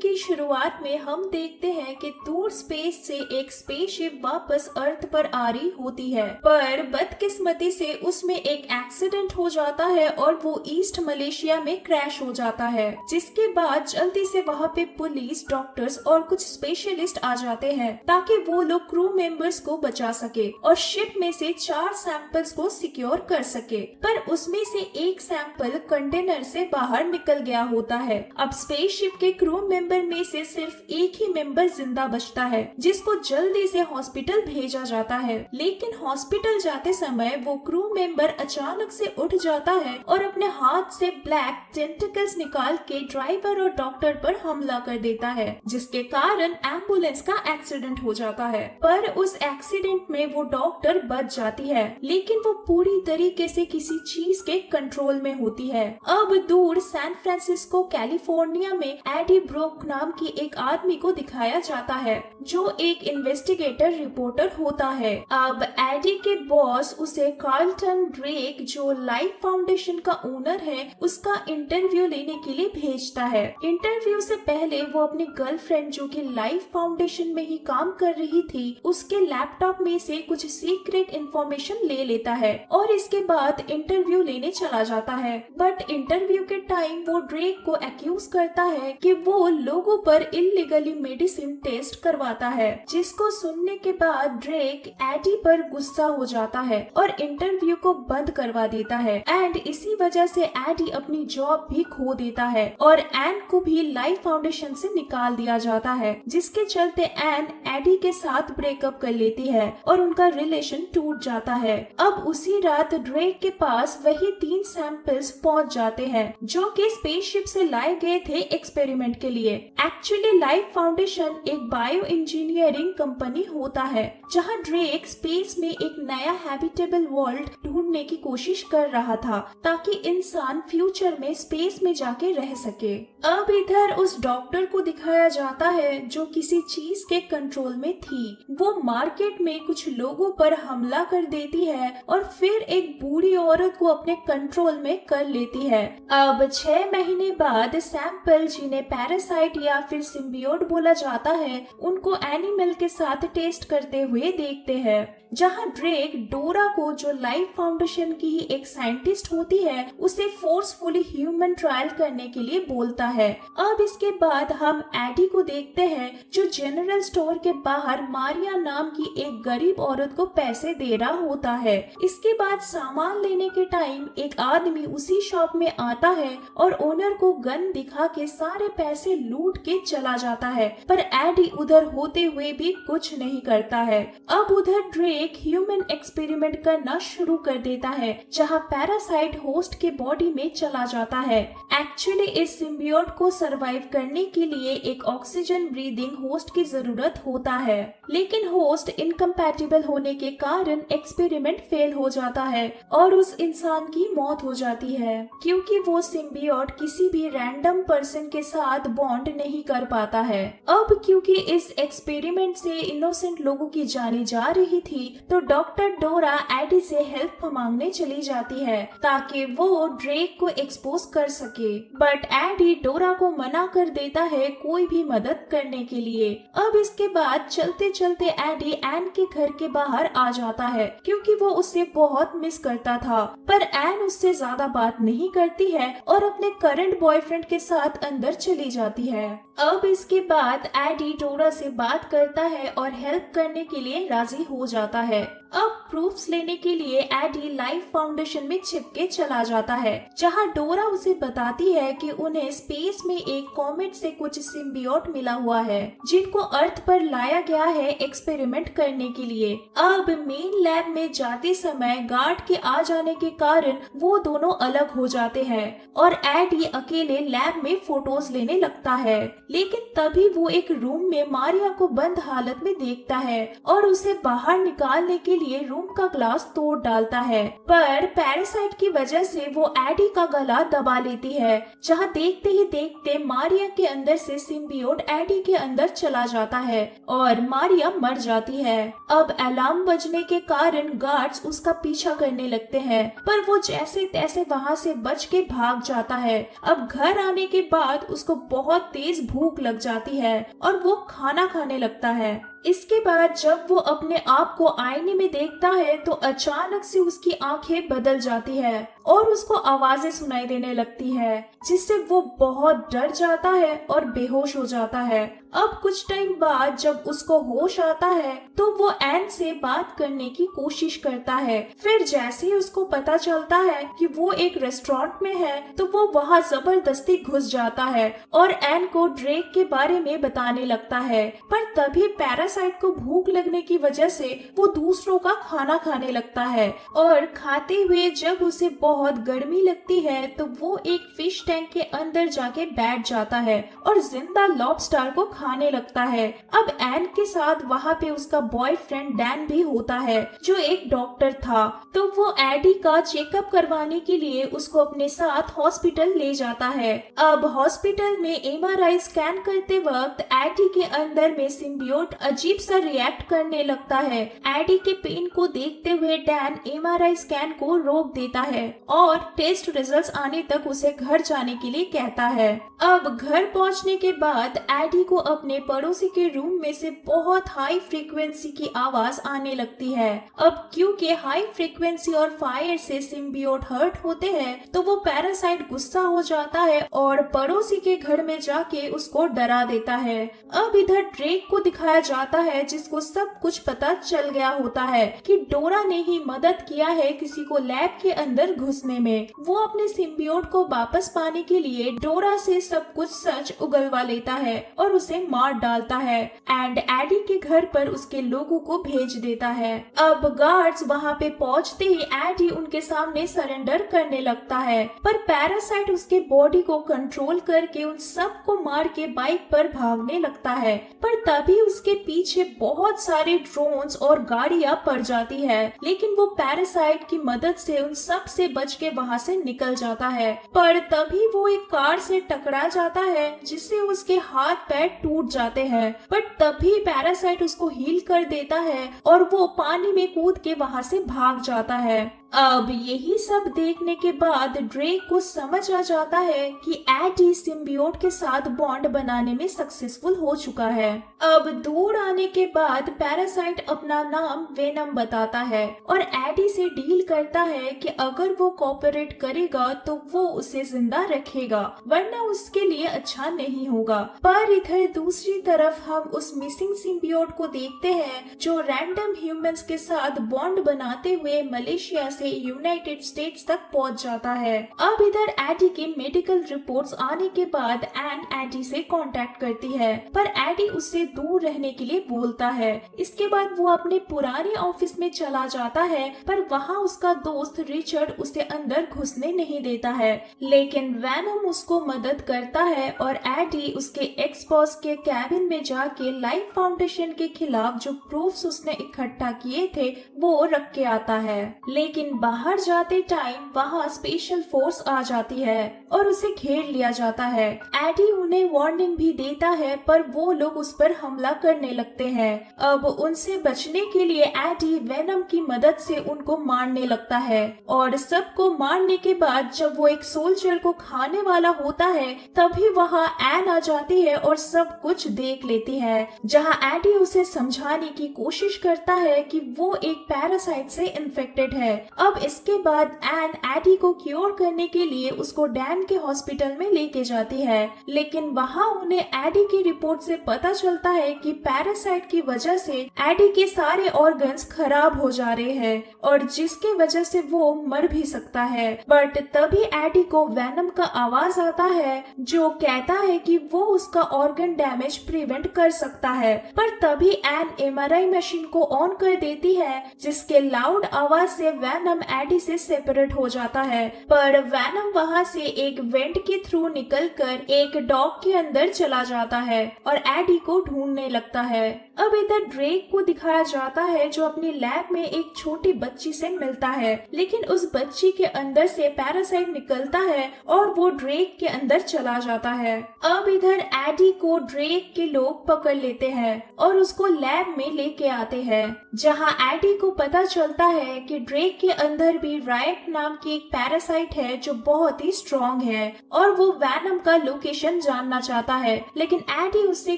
की शुरुआत में हम देखते हैं कि दूर स्पेस से एक स्पेसशिप वापस अर्थ पर आ रही होती है, पर बदकिस्मती से उसमें एक एक्सीडेंट हो जाता है और वो ईस्ट मलेशिया में क्रैश हो जाता है, जिसके बाद जल्दी से वहाँ पे पुलिस, डॉक्टर्स और कुछ स्पेशलिस्ट आ जाते हैं ताकि वो लोग क्रू मेंबर्स को बचा सके और शिप में से 4 सैंपल्स को सिक्योर कर सके। पर उसमें से एक सैंपल कंटेनर से बाहर निकल गया होता है। अब स्पेसशिप के क्रू मेंबर में से सिर्फ एक ही मेंबर जिंदा बचता है, जिसको जल्दी से हॉस्पिटल भेजा जाता है। लेकिन हॉस्पिटल जाते समय वो क्रू मेंबर अचानक से उठ जाता है और अपने हाथ से ब्लैक टेंटिकल्स निकाल के ड्राइवर और डॉक्टर पर हमला कर देता है, जिसके कारण एम्बुलेंस का एक्सीडेंट हो जाता है। पर उस एक्सीडेंट में वो डॉक्टर बच जाती है, लेकिन वो पूरी तरीके से किसी चीज के कंट्रोल में होती है। अब दूर सैन फ्रांसिस्को कैलिफोर्निया में एडी ब्रोक नाम की एक आदमी को दिखाया जाता है, जो एक इन्वेस्टिगेटर रिपोर्टर होता है। अब एडी के बॉस उसे कार्लटन ड्रेक, जो लाइफ फाउंडेशन का ओनर है, उसका इंटरव्यू लेने के लिए भेजता है। इंटरव्यू से पहले वो अपनी गर्लफ्रेंड, जो कि लाइफ फाउंडेशन में ही काम कर रही थी, उसके लैपटॉप में से कुछ सीक्रेट इंफॉर्मेशन ले लेता है और इसके बाद इंटरव्यू लेने चला जाता है। बट इंटरव्यू के टाइम वो ड्रेक को एक्यूज करता है कि वो लोगों पर इल्लीगली मेडिसिन टेस्ट करवाता है, जिसको सुनने के बाद ड्रेक एडी पर गुस्सा हो जाता है और इंटरव्यू को बंद करवा देता है। एंड इसी वजह से एडी अपनी जॉब भी खो देता है और एन को भी लाइफ फाउंडेशन से निकाल दिया जाता है, जिसके चलते एन एडी के साथ ब्रेकअप कर लेती है और उनका रिलेशन टूट जाता है। अब उसी रात ड्रेक के पास वही 3 सैंपल्स पहुंच जाते हैं, जो कि स्पेसशिप से लाए गए थे एक्सपेरिमेंट के लिए। एक्चुअली लाइफ फाउंडेशन एक बायो इंजीनियरिंग कंपनी होता है, जहां ड्रेक स्पेस में एक नया हैबिटेबल वर्ल्ड ढूंढने की कोशिश कर रहा था, ताकि इंसान फ्यूचर में स्पेस में जाके रह सके। अब इधर उस डॉक्टर को दिखाया जाता है, जो किसी चीज के कंट्रोल में थी। वो मार्केट में कुछ लोगों पर हमला कर देती है और फिर एक बूढ़ी औरत को अपने कंट्रोल में कर लेती है। अब 6 महीने बाद सैंपल, जिन्हें पैरासाइट या फिर सिम्बियोट बोला जाता है, उनको एनिमल के साथ टेस्ट करते हुए देखते हैं, जहां ड्रेक डोरा को, जो लाइफ फाउंडेशन की ही एक साइंटिस्ट होती है, उसे फोर्सफुली ह्यूमन ट्रायल करने के लिए बोलता है। अब इसके बाद हम एडी को देखते हैं, जो जनरल स्टोर के बाहर मारिया नाम की एक गरीब औरत को पैसे दे रहा होता है। इसके बाद सामान लेने के टाइम एक आदमी उसी शॉप में आता है और ओनर को गन दिखा के सारे पैसे लूट के चला जाता है, पर एडी उधर होते हुए भी कुछ नहीं करता है। अब उधर ड्रेक ह्यूमन एक्सपेरिमेंट करना शुरू कर देता है, जहां पैरासाइट होस्ट के बॉडी में चला जाता है। एक्चुअली इस सिम्बियोट को सरवाइव करने के लिए एक ऑक्सीजन ब्रीदिंग होस्ट की जरूरत होता है, लेकिन होस्ट इनकम्पैटिबल होने के कारण एक्सपेरिमेंट फेल हो जाता है और उस इंसान की मौत हो जाती है, क्योंकि वो सिम्बियोट किसी भी रैंडम पर्सन के साथ बॉन्ड नहीं कर पाता है। अब क्योंकि इस एक्सपेरिमेंट से इनोसेंट लोगों की जाने जा रही थी, तो डॉक्टर डोरा एडी से हेल्प मांगने चली जाती है ताकि वो ड्रेक को एक्सपोज कर सके, बट एडी डोरा को मना कर देता है कोई भी मदद करने के लिए। अब इसके बाद चलते चलते एडी एन के घर के बाहर आ जाता है, क्योंकि वो उसे बहुत मिस करता था, पर एन उससे ज्यादा बात नहीं करती है और अपने करंट बॉयफ्रेंड के साथ अंदर चली जाती है। अब इसके बाद एडी डोरा से बात करता है और हेल्प करने के लिए राजी हो जाता है। अब प्रूफ्स लेने के लिए एडी लाइफ फाउंडेशन में छिपके चला जाता है, जहां डोरा उसे बताती है कि उन्हें स्पेस में एक कॉमेट से कुछ सिम्बियोट मिला हुआ है, जिनको अर्थ पर लाया गया है एक्सपेरिमेंट करने के लिए। अब मेन लैब में जाते समय गार्ड के आ जाने के कारण वो दोनों अलग हो जाते हैं और एडी अकेले लैब में फोटोज लेने लगता है, लेकिन तभी वो एक रूम में मारिया को बंद हालत में देखता है और उसे बाहर निकालने के लिए रूम का ग्लास तोड़ डालता है, पर पैरासाइट की वजह से वो एडी का गला दबा लेती है, जहां देखते ही देखते मारिया के अंदर से सिम्बियोट एडी के अंदर चला जाता है और मारिया मर जाती है। अब अलार्म बजने के कारण गार्ड्स उसका पीछा करने लगते हैं, पर वो जैसे तैसे वहां से बच के भाग जाता है। अब घर आने के बाद उसको बहुत तेज भूख भूख लग जाती है और वो खाना खाने लगता है। इसके बाद जब वो अपने आप को आईने में देखता है तो अचानक से उसकी आंखें बदल जाती है और उसको आवाजें सुनाई देने लगती है, जिससे वो बहुत डर जाता है और बेहोश हो जाता है। अब कुछ टाइम बाद जब उसको होश आता है तो वो एन से बात करने की कोशिश करता है। फिर जैसे ही उसको पता चलता है कि वो एक रेस्टोरेंट में है तो वो वहाँ जबरदस्ती घुस जाता है और एन को ड्रेक के बारे में बताने लगता है। पर तभी पैरासाइट को भूख लगने की वजह से वो दूसरों का खाना खाने लगता है और खाते हुए जब उसे बहुत गर्मी लगती है तो वो एक फिश टैंक के अंदर जाके बैठ जाता है और जिंदा लॉबस्टर को खाने लगता है। अब एन के साथ वहाँ पे उसका बॉयफ्रेंड डैन भी होता है जो एक डॉक्टर था, तो वो एडी का चेकअप करवाने के लिए उसको अपने साथ हॉस्पिटल ले जाता है। अब हॉस्पिटल में एमआरआई स्कैन करते वक्त एडी के अंदर में सिम्बियोट अजीब सा रिएक्ट करने लगता है। एडी के पेन को देखते हुए डैन एमआरआई स्कैन को रोक देता है और टेस्ट रिजल्ट्स आने तक उसे घर जाने के लिए कहता है। अब घर पहुंचने के बाद एडी को अपने पड़ोसी के रूम में से बहुत हाई फ्रीक्वेंसी की आवाज आने लगती है। अब क्योंकि हाई फ्रीक्वेंसी और फायर से सिम्बियोट हर्ट होते हैं तो वो पैरासाइट गुस्सा हो जाता है और पड़ोसी के घर में जाके उसको डरा देता है। अब इधर ड्रेक को दिखाया जाता है जिसको सब कुछ पता चल गया होता है कि डोरा ने ही मदद किया है किसी को लैब के अंदर घुसने में। वो अपने सिम्बियोट को वापस पाने के लिए डोरा से सब कुछ सच उगलवा लेता है और उसे मार डालता है एंड एडी के घर पर उसके लोगों को भेज देता है। अब गार्ड्स वहाँ पे पहुँचते ही एडी उनके सामने सरेंडर करने लगता है, पर पैरासाइट उसके बॉडी को कंट्रोल करके उन सबको मार के बाइक पर भागने लगता है। पर तभी उसके पीछे बहुत सारे ड्रोन्स और गाड़ियां पड़ जाती है, लेकिन वो पैरासाइट की मदद से उन सब से बच के वहाँ से निकल जाता है। पर तभी वो एक कार से टकरा जाता है जिससे उसके हाथ पैर टूट जाते हैं, बट तभी पैरासाइट उसको हील कर देता है और वो पानी में कूद के वहाँ से भाग जाता है। अब यही सब देखने के बाद ड्रेक को समझ आ जाता है कि एडी सिम्बियोट के साथ बॉन्ड बनाने में सक्सेसफुल हो चुका है। अब दूर आने के बाद पैरासाइट अपना नाम वेनम बताता है और एडी से डील करता है कि अगर वो कोऑपरेट करेगा तो वो उसे जिंदा रखेगा, वरना उसके लिए अच्छा नहीं होगा। पर इधर दूसरी तरफ हम उस मिसिंग सिम्बियोट को देखते हैं जो रैंडम ह्यूमंस के साथ बॉन्ड बनाते हुए मलेशिया से यूनाइटेड स्टेट्स तक पहुंच जाता है। अब इधर एडी के मेडिकल रिपोर्ट्स आने के बाद एन एडी से कांटेक्ट करती है, पर एडी उससे दूर रहने के लिए बोलता है। इसके बाद वो अपने पुराने ऑफिस में चला जाता है, पर वहाँ उसका दोस्त रिचर्ड उसे अंदर घुसने नहीं देता है, लेकिन वेनम उसको मदद करता है और एडी उसके एक्स बॉस के कैबिन में जाके लाइफ फाउंडेशन के खिलाफ जो प्रूफ्स उसने इकट्ठा किए थे वो रख के आता है। लेकिन बाहर जाते टाइम वहाँ स्पेशल फोर्स आ जाती है और उसे घेर लिया जाता है। एडी उन्हें वार्निंग भी देता है, पर वो लोग उस पर हमला करने लगते हैं। अब उनसे बचने के लिए एडी वेनम की मदद से उनको मारने लगता है और सबको मारने के बाद जब वो एक सोल्जर को खाने वाला होता है तभी वहाँ एन आ जाती है और सब कुछ देख लेती है, जहाँ एडी उसे समझाने की कोशिश करता है कि वो एक पैरासाइट से इन्फेक्टेड है। अब इसके बाद एन एडी को क्योर करने के लिए उसको डैन के हॉस्पिटल में लेके जाती है, लेकिन वहाँ उन्हें एडी की रिपोर्ट से पता चलता है कि पैरासाइट की वजह से एडी के सारे ऑर्गन्स खराब हो जा रहे हैं और जिसके वजह से वो मर भी सकता है। बट तभी एडी को वेनम का आवाज आता है जो कहता है कि वो उसका ऑर्गन डैमेज प्रिवेंट कर सकता है, पर तभी एन एमआरआई मशीन को ऑन कर देती है जिसके लाउड आवाज से वेनम एडी से सेपरेट हो जाता है। पर वेनम वहाँ से एक वेंट के थ्रू निकलकर एक डॉग के अंदर चला जाता है और एडी को ढूंढने लगता है। अब इधर ड्रेक को दिखाया जाता है जो अपनी लैब में एक छोटी बच्ची से मिलता है, लेकिन उस बच्ची के अंदर से पैरासाइट निकलता है और वो ड्रेक के अंदर चला जाता है। अब इधर एडी को ड्रेक के लोग पकड़ लेते हैं और उसको लैब में लेके आते हैं, जहाँ एडी को पता चलता है कि ड्रेक के अंदर भी रायट नाम की एक पैरासाइट है जो बहुत ही स्ट्रॉन्ग रॉन्ग है और वो वैनम का लोकेशन जानना चाहता है, लेकिन एडी उससे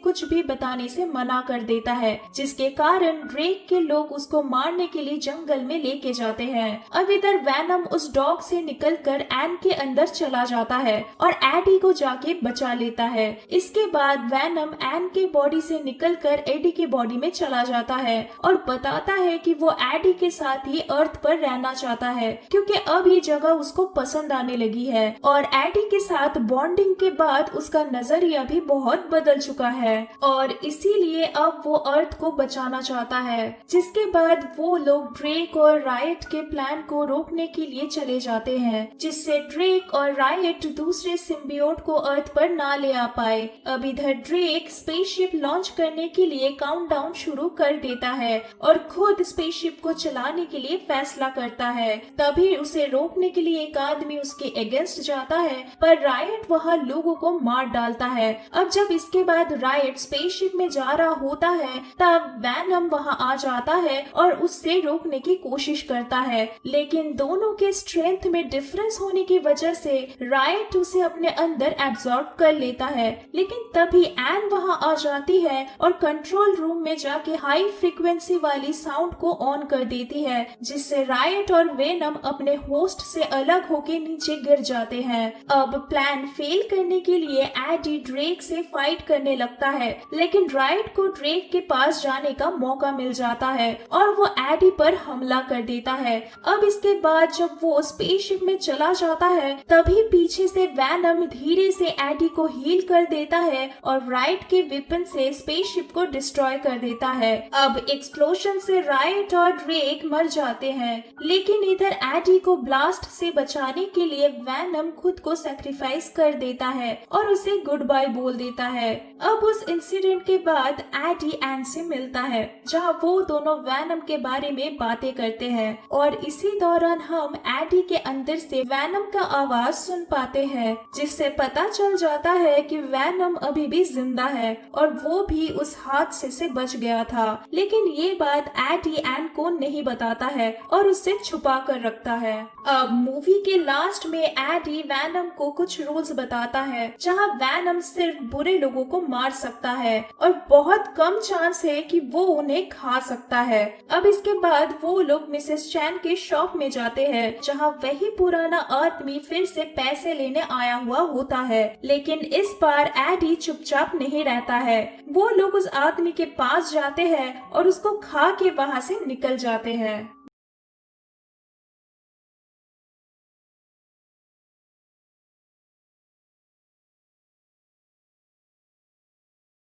कुछ भी बताने से मना कर देता है, जिसके कारण ड्रेक के लोग उसको मारने के लिए जंगल में लेके जाते हैं। अब इधर वैनम उस डॉग से निकलकर एन के अंदर चला जाता है और एडी को जाके बचा लेता है। इसके बाद वैनम एन के बॉडी से निकलकर एडी के बॉडी में चला जाता है और बताता है कि वो एडी के साथ ही अर्थ पर रहना चाहता है, क्योंकि अब ये जगह उसको पसंद आने लगी है और एडी के साथ बॉन्डिंग के बाद उसका नजरिया भी बहुत बदल चुका है और इसीलिए अब वो अर्थ को बचाना चाहता है। जिसके बाद वो लोग ड्रेक और रायट के प्लान को रोकने के लिए चले जाते हैं, जिससे ड्रेक और रायट दूसरे सिम्बियोट को अर्थ पर ना ले आ पाए। अब इधर ड्रेक स्पेसशिप लॉन्च करने के लिए काउंटडाउन शुरू कर देता है और खुद स्पेसशिप को चलाने के लिए फैसला करता है। तभी उसे रोकने के लिए एक आदमी उसके अगेंस्ट जाता है, पर रायट वहाँ लोगों को मार डालता है। अब जब इसके बाद रायट स्पेसशिप में जा रहा होता है, तब वैनम वहाँ आ जाता है और उससे रोकने की कोशिश करता है, लेकिन दोनों के स्ट्रेंथ में डिफरेंस होने की वजह से रायट उसे अपने अंदर एब्जॉर्ब कर लेता है। लेकिन तभी एन वहाँ आ जाती है और कंट्रोल रूम में जाके हाई फ्रीक्वेंसी वाली साउंड को ऑन कर देती है, जिससे रायट और वेनम अपने होस्ट से अलग होके नीचे गिर जाते हैं। अब प्लान फेल करने के लिए एडी ड्रेक से फाइट करने लगता है, लेकिन रायट को ड्रेक के पास जाने का मौका मिल जाता है और वो एडी पर हमला कर देता है। अब इसके बाद जब वो स्पेसशिप में चला जाता है, तभी पीछे से वैनम धीरे से एडी को हील कर देता है और रायट के वेपन से स्पेसशिप को डिस्ट्रॉय कर देता है। अब एक्सप्लोजन से रायट और ड्रेक मर जाते हैं, लेकिन इधर एडी को ब्लास्ट से बचाने के लिए वैनम खुद को सैक्रिफाइस कर देता है और उसे गुड बाय बोल देता है। अब उस इंसिडेंट के बाद एडी एन से मिलता है, जहां वो दोनों वैनम के बारे में बातें करते हैं और इसी दौरान हम एडी के अंदर से वैनम का आवाज सुन पाते हैं, जिससे पता चल जाता है कि वैनम अभी भी जिंदा है और वो भी उस हादसे से बच गया था। लेकिन ये बात एडी एन को नहीं बताता है और उससे छुपा कर रखता है। अब मूवी के लास्ट में एडी वैनम को कुछ रूल्स बताता है, जहां वैनम सिर्फ बुरे लोगों को मार सकता है और बहुत कम चांस है कि वो उन्हें खा सकता है। अब इसके बाद वो लोग मिसेस चैन के शॉप में जाते हैं, जहां वही पुराना आदमी फिर से पैसे लेने आया हुआ होता है, लेकिन इस बार एडी चुपचाप नहीं रहता है। वो लोग उस आदमी के पास जाते हैं और उसको खा के वहाँ से निकल जाते हैं।